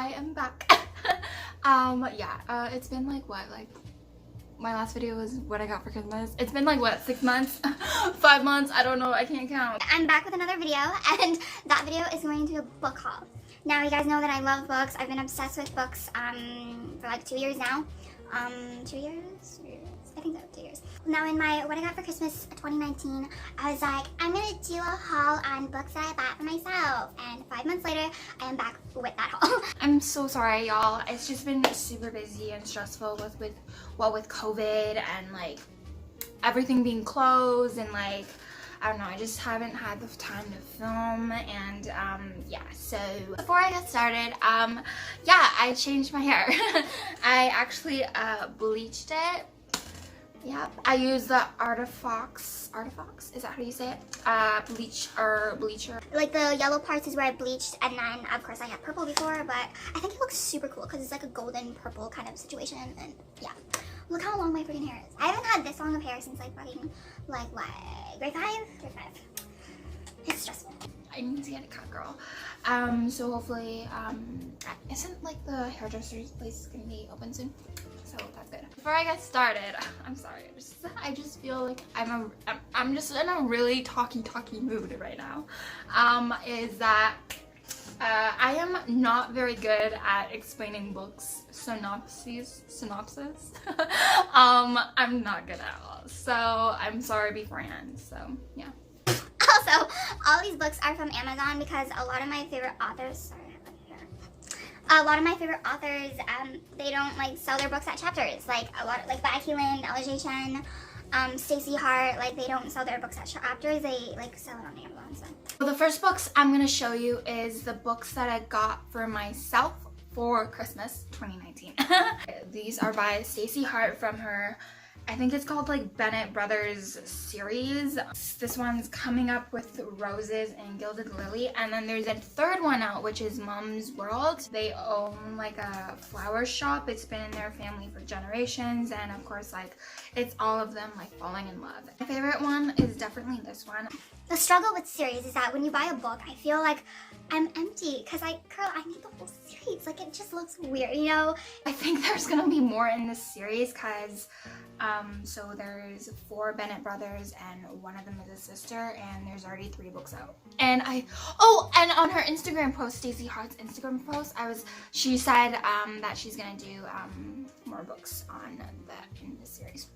I am back. It's been like what, like my last video was what I got for Christmas. It's been like what, 6 months? 5 months? I don't know, I can't count. I'm back with another video, and that video is going to be a book haul. Now you guys know that I love books. I've been obsessed with books for like 2 years now. 2 years? I think so, 2 years. Now in my what I got for Christmas 2019, I was like, I'm gonna do a haul on books that I bought for myself. And 5 months later, I am back with that haul. I'm so sorry, y'all. It's just been super busy and stressful with COVID and like everything being closed and like, I don't know, I just haven't had the time to film. And yeah, so before I get started, I changed my hair. I actually bleached it. Yep, I use the Artifox, is that how you say it? Bleacher. Like the yellow parts is where I bleached, and then of course I had purple before, but I think it looks super cool because it's like a golden purple kind of situation. And yeah, look how long my freaking hair is. I haven't had this long of hair since like fucking like what, grade 5? It's stressful. I need to get a cut, girl. So hopefully, isn't like the hairdresser's place gonna be open soon? So that's good. Before I get started, I'm sorry. I just feel like I'm just in a really talky mood right now. Is that I am not very good at explaining books synopsis. I'm not good at all. So I'm sorry beforehand. So yeah. Also, all these books are from Amazon because a lot of my favorite authors, they don't like sell their books at Chapters. Like a lot, like Vi Keeland, Ella Chen, Stacey Hart, like they don't sell their books at Chapters. They like sell it on Amazon. So the first books I'm gonna show you is the books that I got for myself for Christmas 2019. These are by Stacey Hart from her, I think it's called like Bennett Brothers series. This one's Coming Up with Roses and Gilded Lily. And then there's a third one out, which is Mom's World. They own like a flower shop. It's been in their family for generations. And of course, like it's all of them like falling in love. My favorite one is definitely this one. The struggle with series is that when you buy a book, I feel like I'm empty because I need the whole series. Like it just looks weird, you know? I think there's gonna be more in this series because so there's 4 Bennett brothers and one of them is a sister, and there's already 3 books out. And and on her Instagram post, Stacey Hart's Instagram post, she said that she's gonna do more books on in this series.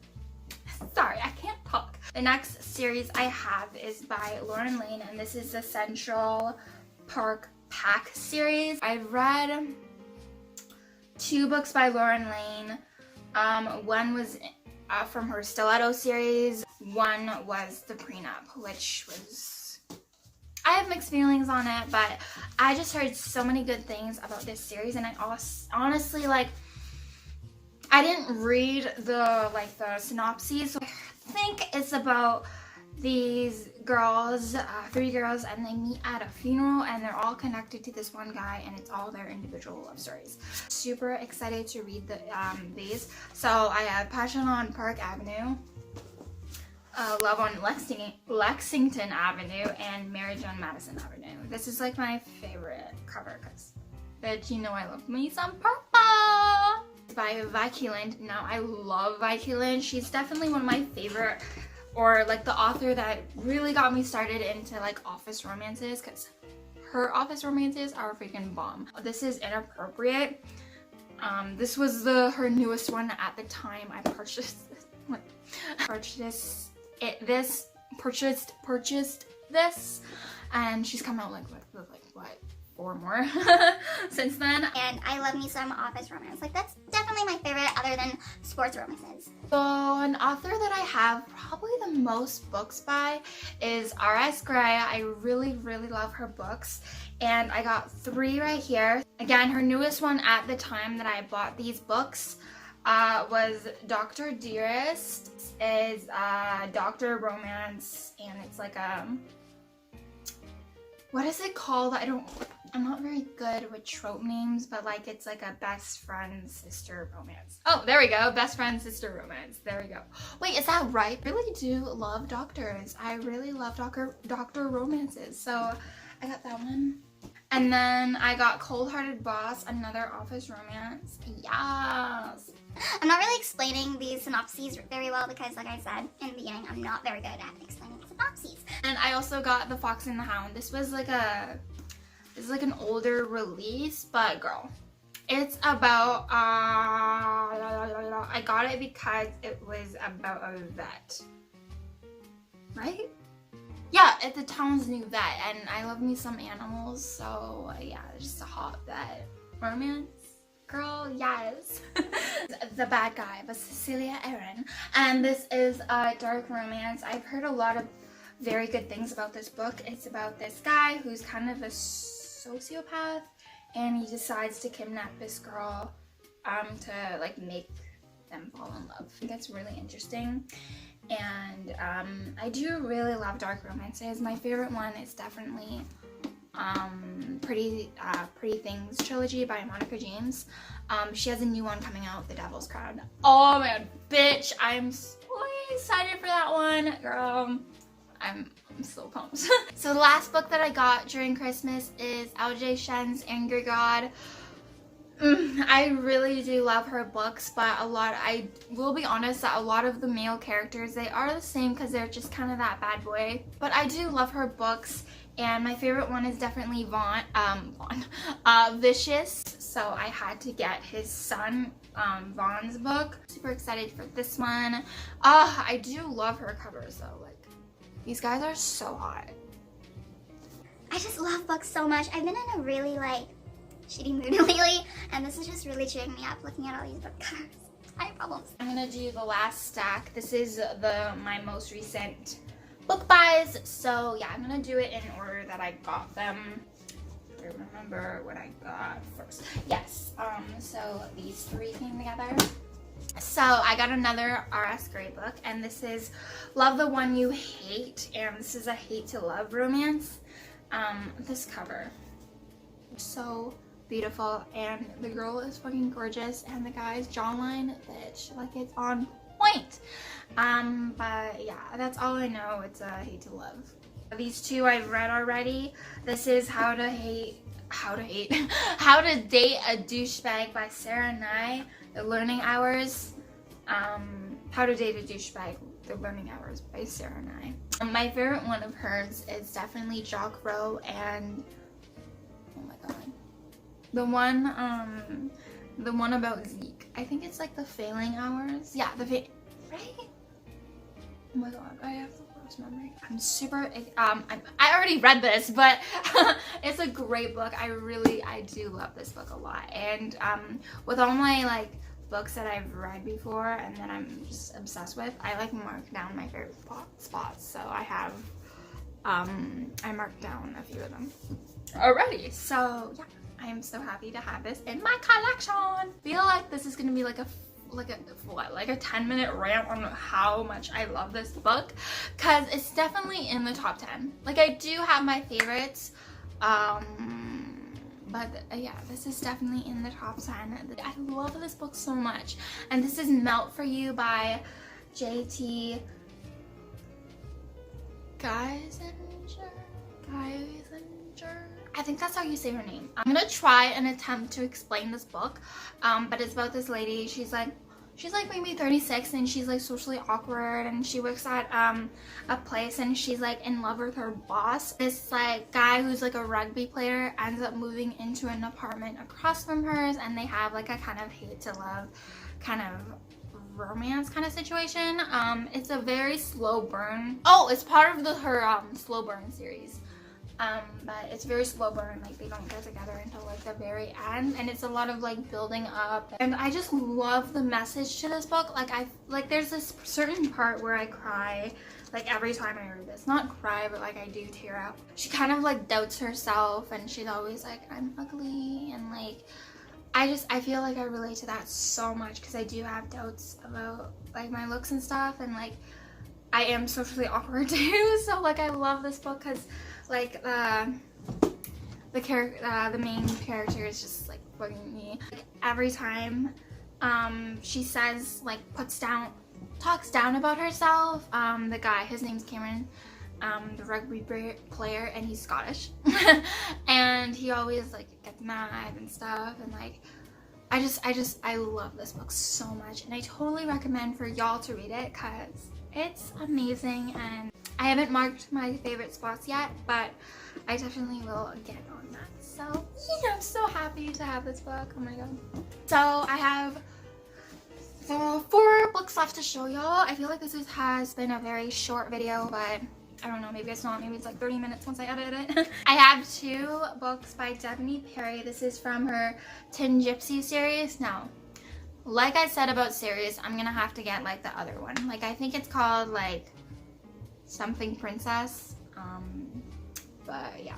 Sorry, I can't talk. The next series I have is by Lauren Lane, and this is the Central Park Pack series. I've read 2 books by Lauren Lane. One was from her Stiletto series. One was The Prenup, which was, I have mixed feelings on it, but I just heard so many good things about this series, and I honestly, like, I didn't read the synopses. So I think it's about these girls, 3 girls, and they meet at a funeral, and they're all connected to this one guy, and it's all their individual love stories. Super excited to read these. So I have Passion on Park Avenue, Love on Lexington Avenue, and Marriage on Madison Avenue. This is like my favorite cover because, bitch, you know I love me some purple. By Vi Keeland. Now I love Vi Keeland. She's definitely one of my favorite, or like the author that really got me started into like office romances, because her office romances are freaking bomb. This is Inappropriate. This was her newest one at the time I purchased this, and she's come out like with what, 4 more since then. And I love me some office romance. Like that's definitely my favorite other than sports romances. So an author that I have probably the most books by is R.S. Gray. I really love her books, and I got 3 right here. Again, her newest one at the time that I bought these books was Dr. Dearest. Is Dr. Romance, and it's like what is it called? I'm not very good with trope names, but like it's like a best friend sister romance. Oh, there we go. Best friend sister romance. There we go. Wait, is that right? I really do love doctors. I really love doctor romances. So I got that one. And then I got Cold Hearted Boss, another office romance. Yes. I'm not really explaining these synopses very well because, like I said in the beginning, I'm not very good at explaining synopses. And I also got The Fox and the Hound. This is like an older release, but girl, it's about I got it because it was about a vet, right? Yeah, it's the town's new vet, and I love me some animals, so yeah, just a hot vet romance. Girl, yes. The Bad Guy by Cecilia Aaron, and this is a dark romance. I've heard a lot of very good things about this book. It's about this guy who's kind of a sociopath, and he decides to kidnap this girl to like make them fall in love. I think that's really interesting. And I do really love dark romances. My favorite one is definitely Pretty Things trilogy by Monica James. She has a new one coming out, The Devil's Crown. Oh my god, bitch, I'm so excited for that one, girl. I'm so pumped. So the last book that I got during Christmas is LJ Shen's Angry God. I really do love her books, but I will be honest that a lot of the male characters, they are the same because they're just kind of that bad boy. But I do love her books, and my favorite one is definitely Vicious. So I had to get his son, Vaughn's book. Super excited for this one. I do love her covers though. Like, these guys are so hot. I just love books so much. I've been in a really shitty mood lately, and this is just really cheering me up looking at all these book covers. I have problems. I'm gonna do the last stack. This is my most recent book buys. So yeah, I'm gonna do it in order that I got them. I remember what I got first. Yes. So these three came together. So I got another R.S. Gray book, and this is Love the One You Hate, and this is a hate to love romance. This cover, so beautiful, and the girl is fucking gorgeous, and the guy's jawline, bitch, like it's on point. But yeah, that's all I know. It's a hate to love. These two I've read already. This is How to Date a Douchebag by Sarah Nye. The Learning Hours. How to Date a Douchebag, The Learning Hours by Sarah Nye. My favorite one of hers is definitely Jock Row, and oh my god, the one about Zeke. I think it's like The Failing Hours. Yeah, right? Oh my god, I have the worst memory. I'm super I already read this, but it's a great book. I do love this book a lot. And with all my books that I've read before and that I'm just obsessed with, I mark down my favorite spots. So I have I marked down a few of them already. So yeah, I am so happy to have this in my collection. I feel like this is gonna be like a 10-minute rant on how much I love this book, because it's definitely in the top 10. Like, I do have my favorites, but yeah, this is definitely in the top 10. I love this book so much. And this is Melt for You by J.T. Geisinger. I think that's how you say her name. I'm gonna try and attempt to explain this book, but it's about this lady. She's maybe 36, and she's socially awkward, and she works at a place, and she's in love with her boss. This guy who's a rugby player ends up moving into an apartment across from hers, and they have a kind of hate to love kind of romance kind of situation. It's a very slow burn. Oh, it's part of her slow burn series. But it's very slow burn, they don't get together until the very end, and it's a lot of building up, and I just love the message to this book. There's this certain part where I cry every time I read this. Not cry, but I do tear up. She kind of doubts herself, and she's always I'm ugly, and I feel I relate to that so much, because I do have doubts about my looks and stuff, and I am socially awkward too. So I love this book because the main character is just bugging me. Every time she says talks down about herself, the guy, his name's Cameron, the rugby player, and he's Scottish. And he always like gets mad and stuff, and like I love this book so much, and I totally recommend for y'all to read it because it's amazing. And I haven't marked my favorite spots yet, but I definitely will get on that. So yeah, I'm so happy to have this book. Oh my god. So I have 4 books left to show y'all. I feel like this has been a very short video, but I don't know, maybe it's not. Maybe it's like 30 minutes once I edit it. I have 2 books by Devney Perry. This is from her Tin Gypsy series. Now, like I said about series, I'm gonna have to get like the other one. Like I think it's called like something Princess. But yeah,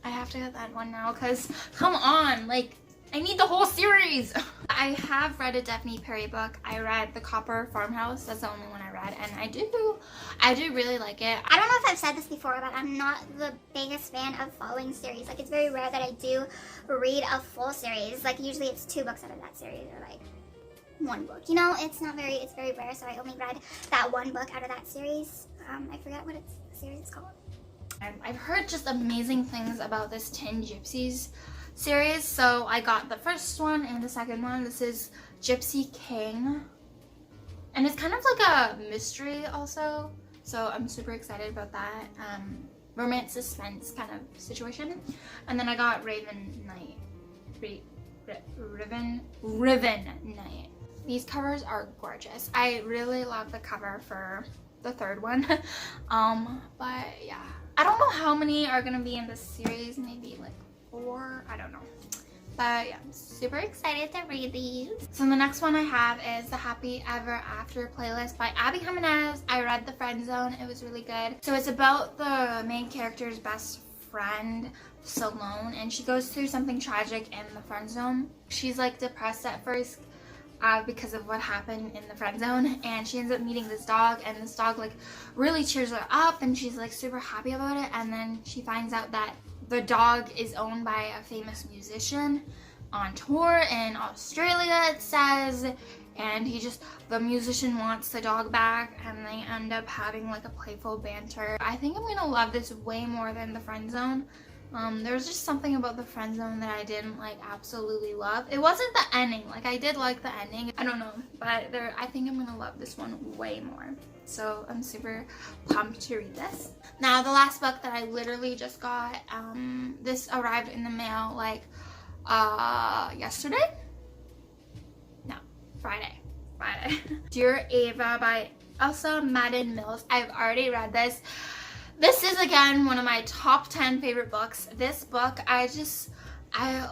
I have to get that one now because come on, like I need the whole series. I have read a Devney Perry book. I read The Copper Farmhouse. That's the only one I read, and I do really like it. I don't know if I've said this before, but I'm not the biggest fan of following series. Like, it's very rare that I do read a full series. Like, usually it's 2 books out of that series, or like 1 book. You know, it's very rare, so I only read that 1 book out of that series. I forget what the series is called. I've heard just amazing things about this Tin Gypsies series, so I got the first one and the second one. This is Gypsy King, and it's kind of like a mystery also, so I'm super excited about that. Romance suspense kind of situation. And then I got Raven Knight. Riven Knight. These covers are gorgeous. I really love the cover for the 3rd one. But yeah, I don't know how many are gonna be in this series, maybe like 4, I don't know. But yeah, I'm super excited to read these. So the next one I have is the Happy Ever After playlist by Abby Jimenez. I read The Friend Zone. It was really good. So it's about the main character's best friend, Salone, and she goes through something tragic in the friend zone. She's like depressed at first because of what happened in the friend zone, and she ends up meeting this dog, and this dog like really cheers her up, and she's like super happy about it. And then she finds out that the dog is owned by a famous musician on tour in Australia, it says, and the musician wants the dog back, and they end up having like a playful banter. I think I'm gonna love this way more than the friend zone. There's just something about the friend zone that I didn't like absolutely love. It wasn't the ending. Like I did like the ending. I don't know, but I think I'm gonna love this one way more. So I'm super pumped to read this. Now the last book that I literally just got, this arrived in the mail like yesterday? No, Friday. Dear Ava by Elsa Madden Mills. I've already read this. This is again one of my top 10 favorite books. This book, I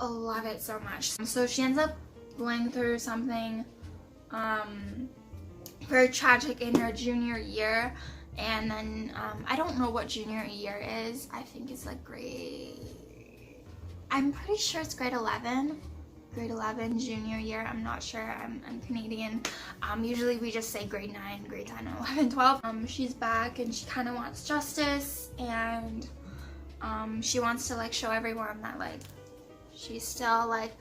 love it so much. So she ends up going through something very tragic in her junior year, and then I don't know what junior year is. I think it's like I'm pretty sure it's grade 11 junior year. I'm not sure. I'm Canadian. Usually we just say grade 9, grade 10, 11, 12. She's back and she kind of wants justice, and she wants to like show everyone that like she's still like,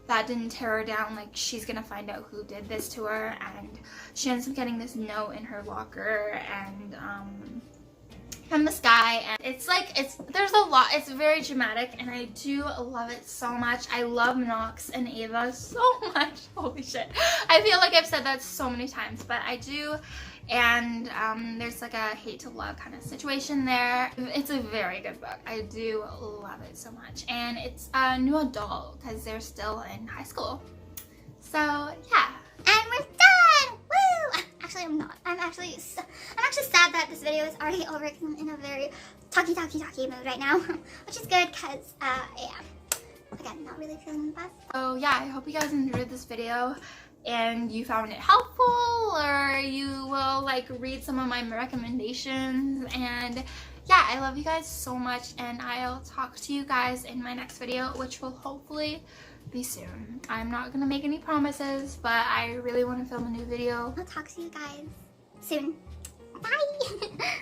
that didn't tear her down. Like she's gonna find out who did this to her, and she ends up getting this note in her locker, and from this guy, and there's a lot. It's very dramatic, and I do love it so much. I love Knox and Ava so much. Holy shit, I feel like I've said that so many times, but I do. And there's like a hate to love kind of situation there. It's a very good book. I do love it so much, and it's a new adult because they're still in high school. So yeah, and we're done. Woo! Actually, I'm not. I'm actually sad that this video is already over because I'm in a very talky mood right now, which is good because yeah, again, not really feeling the best. So yeah, I hope you guys enjoyed this video and you found it helpful, or you will like read some of my recommendations. And yeah, I love you guys so much, and I'll talk to you guys in my next video, which will hopefully be soon. I'm not gonna make any promises, but I really want to film a new video. I'll talk to you guys soon. Bye!